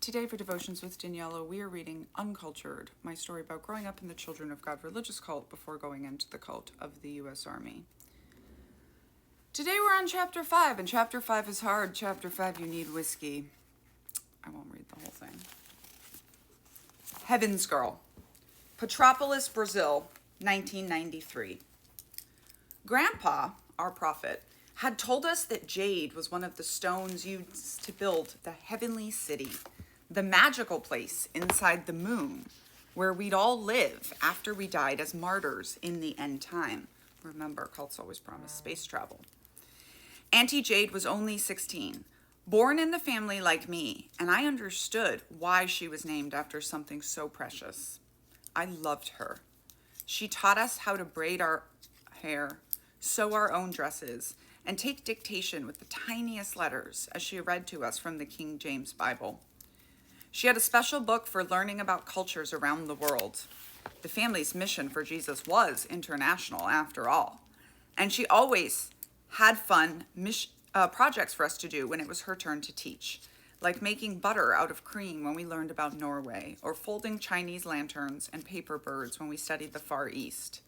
Today for Devotions with Daniella, we are reading Uncultured, my story about growing up in the Children of God religious cult before going into the cult of the U.S. Army. Today we're on Chapter 5, and Chapter 5 is hard. Chapter 5, you need whiskey. I won't read the whole thing. Heaven's Girl. Petropolis, Brazil, 1993. Grandpa, our prophet, had told us that jade was one of the stones used to build the heavenly city, the magical place inside the moon, where we'd all live after we died as martyrs in the end time. Remember, cults always promise space travel. Auntie Jade was only 16, born in the family like me, and I understood why she was named after something so precious. I loved her. She taught us how to braid our hair, sew our own dresses, and take dictation with the tiniest letters as she read to us from the King James Bible. She had a special book for learning about cultures around the world. The family's mission for Jesus was international, after all. And she always had fun projects for us to do when it was her turn to teach, like making butter out of cream when we learned about Norway, or folding Chinese lanterns and paper birds when we studied the Far East.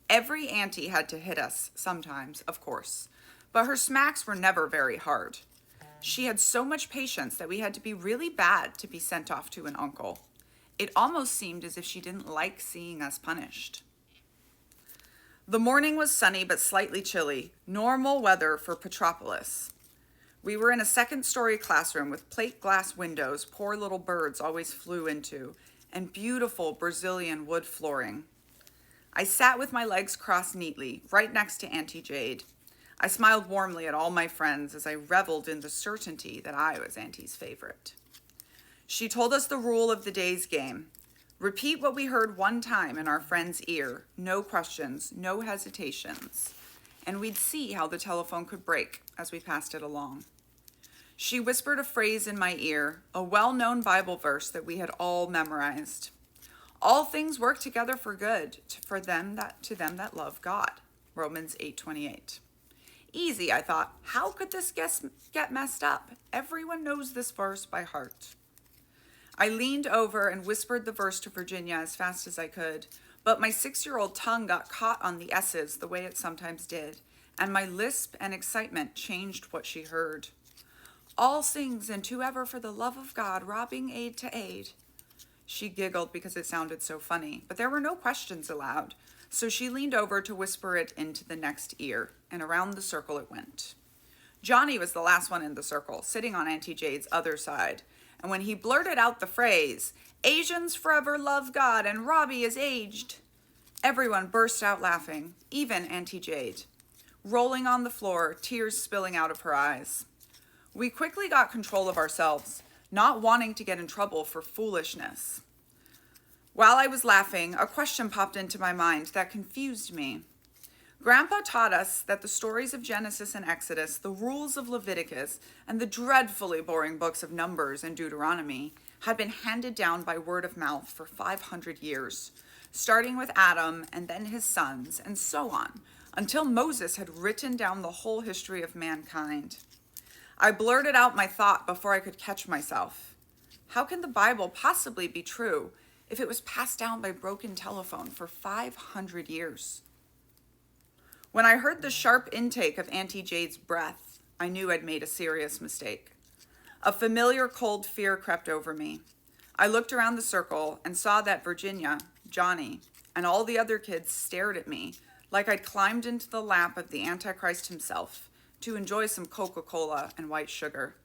Every auntie had to hit us sometimes, of course, but her smacks were never very hard. She had so much patience that we had to be really bad to be sent off to an uncle. It almost seemed as if she didn't like seeing us punished. The morning was sunny but slightly chilly, normal weather for Petropolis. We were in a second-story classroom with plate glass windows poor little birds always flew into, and beautiful Brazilian wood flooring. I sat with my legs crossed neatly, right next to Auntie Jade. I smiled warmly at all my friends as I reveled in the certainty that I was Auntie's favorite. She told us the rule of the day's game. Repeat what we heard one time in our friend's ear, no questions, no hesitations, and we'd see how the telephone could break as we passed it along. She whispered a phrase in my ear, a well-known Bible verse that we had all memorized. All things work together for good to them that love God. Romans 8:28. Easy, I thought. How could this get messed up? Everyone knows this verse by heart. I leaned over and whispered the verse to Virginia as fast as I could, but my 6-year-old tongue got caught on the S's the way it sometimes did, and my lisp and excitement changed what she heard. All things and to ever for the love of God, robbing aid to aid. She giggled because it sounded so funny, but there were no questions allowed, so she leaned over to whisper it into the next ear, and around the circle it went. Johnny was the last one in the circle, sitting on Auntie Jade's other side, and when he blurted out the phrase, "Asians forever love God and Robbie is aged," everyone burst out laughing, even Auntie Jade, rolling on the floor, tears spilling out of her eyes. We quickly got control of ourselves, not wanting to get in trouble for foolishness. While I was laughing, a question popped into my mind that confused me. Grandpa taught us that the stories of Genesis and Exodus, the rules of Leviticus, and the dreadfully boring books of Numbers and Deuteronomy had been handed down by word of mouth for 500 years, starting with Adam and then his sons, and so on, until Moses had written down the whole history of mankind. I blurted out my thought before I could catch myself. How can the Bible possibly be true if it was passed down by broken telephone for 500 years? When I heard the sharp intake of Auntie Jade's breath, I knew I'd made a serious mistake. A familiar cold fear crept over me. I looked around the circle and saw that Virginia, Johnny, and all the other kids stared at me like I'd climbed into the lap of the Antichrist himself to enjoy some Coca-Cola and white sugar.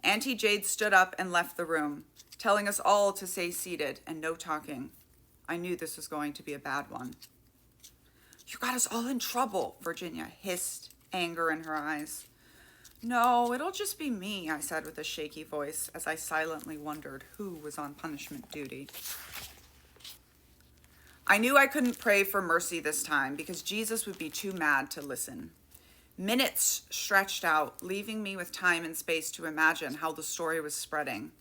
Auntie Jade stood up and left the room, telling us all to stay seated and no talking. I knew this was going to be a bad one. "You got us all in trouble," Virginia hissed, anger in her eyes. "No, it'll just be me," I said with a shaky voice as I silently wondered who was on punishment duty. I knew I couldn't pray for mercy this time because Jesus would be too mad to listen. Minutes stretched out, leaving me with time and space to imagine how the story was spreading.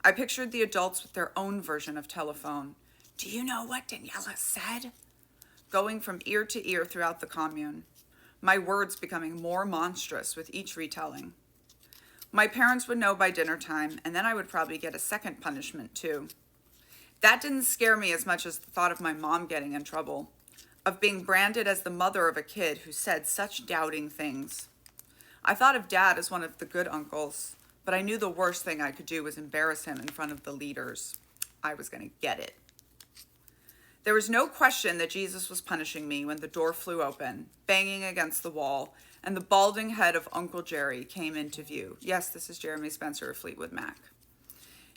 I pictured the adults with their own version of telephone. "Do you know what Daniella said?" going from ear to ear throughout the commune, my words becoming more monstrous with each retelling. My parents would know by dinner time, and then I would probably get a second punishment too. That didn't scare me as much as the thought of my mom getting in trouble, of being branded as the mother of a kid who said such doubting things. I thought of Dad as one of the good uncles, but I knew the worst thing I could do was embarrass him in front of the leaders. I was going to get it. There was no question that Jesus was punishing me when the door flew open, banging against the wall, and the balding head of Uncle Jerry came into view. Yes, this is Jeremy Spencer of Fleetwood Mac.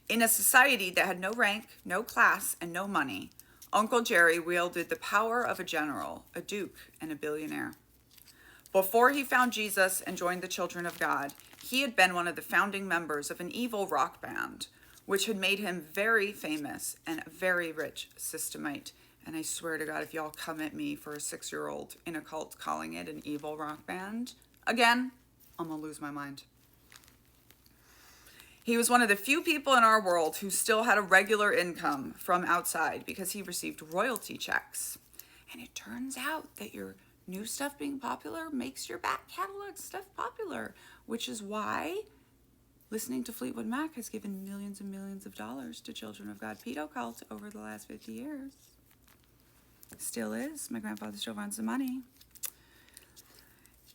In a society that had no rank, no class, and no money, Uncle Jerry wielded the power of a general, a duke, and a billionaire. Before he found Jesus and joined the Children of God, he had been one of the founding members of an evil rock band, which had made him very famous and a very rich systemite. And I swear to God, if y'all come at me for a 6-year-old in a cult calling it an evil rock band, again, I'm gonna lose my mind. He was one of the few people in our world who still had a regular income from outside because he received royalty checks. And it turns out that your new stuff being popular makes your back catalog stuff popular, which is why listening to Fleetwood Mac has given millions and millions of dollars to Children of God pedo cult over the last 50 years. Still is. My grandfather still runs the money.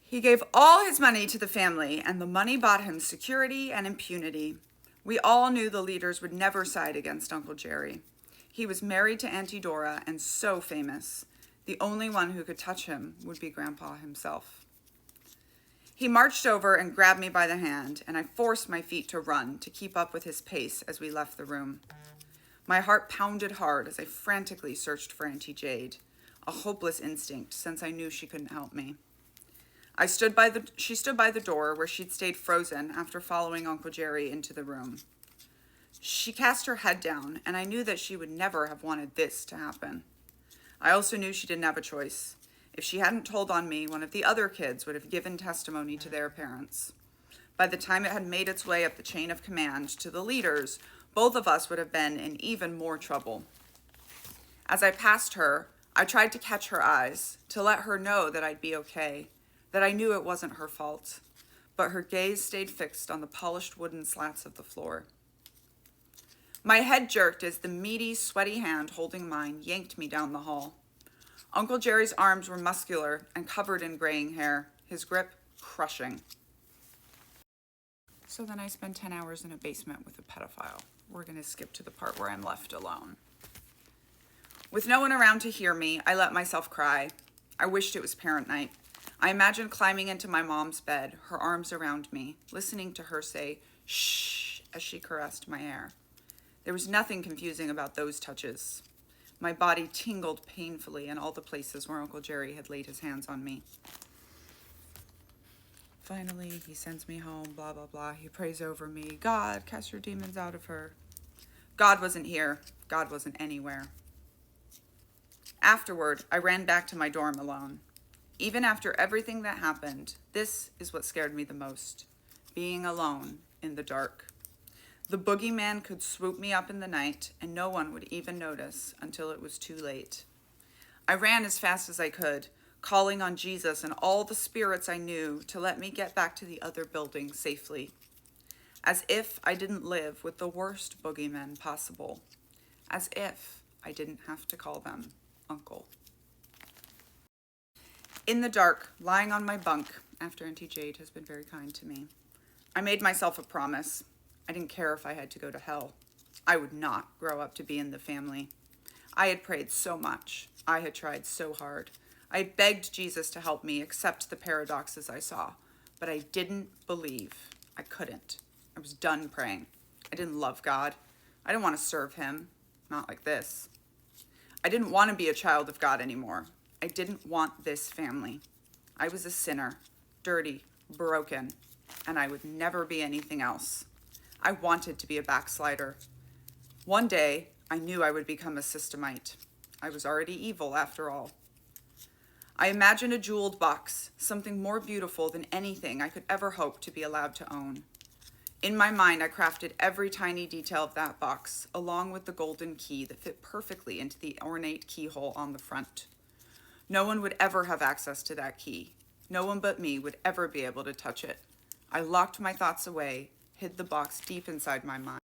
He gave all his money to the family, and the money bought him security and impunity. We all knew the leaders would never side against Uncle Jerry. He was married to Auntie Dora and so famous. The only one who could touch him would be Grandpa himself. He marched over and grabbed me by the hand, and I forced my feet to run to keep up with his pace as we left the room. My heart pounded hard as I frantically searched for Auntie Jade, a hopeless instinct since I knew she couldn't help me. She stood by the door where she'd stayed frozen after following Uncle Jerry into the room. She cast her head down, and I knew that she would never have wanted this to happen. I also knew she didn't have a choice. If she hadn't told on me, one of the other kids would have given testimony to their parents. By the time it had made its way up the chain of command to the leaders, both of us would have been in even more trouble. As I passed her, I tried to catch her eyes, to let her know that I'd be okay, that I knew it wasn't her fault, but her gaze stayed fixed on the polished wooden slats of the floor. My head jerked as the meaty, sweaty hand holding mine yanked me down the hall. Uncle Jerry's arms were muscular and covered in graying hair, his grip crushing. So then I spent 10 hours in a basement with a pedophile. We're going to skip to the part where I'm left alone. With no one around to hear me, I let myself cry. I wished it was parent night. I imagined climbing into my mom's bed, her arms around me, listening to her say, "Shh," as she caressed my hair. There was nothing confusing about those touches. My body tingled painfully in all the places where Uncle Jerry had laid his hands on me. Finally, he sends me home, blah, blah, blah. He prays over me. God, cast your demons out of her. God wasn't here. God wasn't anywhere. Afterward, I ran back to my dorm alone. Even after everything that happened, this is what scared me the most. Being alone in the dark. The boogeyman could swoop me up in the night, and no one would even notice until it was too late. I ran as fast as I could, calling on Jesus and all the spirits I knew to let me get back to the other building safely. As if I didn't live with the worst boogeymen possible. As if I didn't have to call them Uncle. In the dark, lying on my bunk, after Auntie Jade has been very kind to me, I made myself a promise. I didn't care if I had to go to hell. I would not grow up to be in the family. I had prayed so much. I had tried so hard. I had begged Jesus to help me accept the paradoxes I saw, but I didn't believe. I couldn't. I was done praying. I didn't love God. I didn't want to serve him. Not like this. I didn't want to be a child of God anymore. I didn't want this family. I was a sinner, dirty, broken, and I would never be anything else. I wanted to be a backslider. One day, I knew I would become a systemite. I was already evil after all. I imagined a jeweled box, something more beautiful than anything I could ever hope to be allowed to own. In my mind, I crafted every tiny detail of that box, along with the golden key that fit perfectly into the ornate keyhole on the front. No one would ever have access to that key. No one but me would ever be able to touch it. I locked my thoughts away, hid the box deep inside my mind.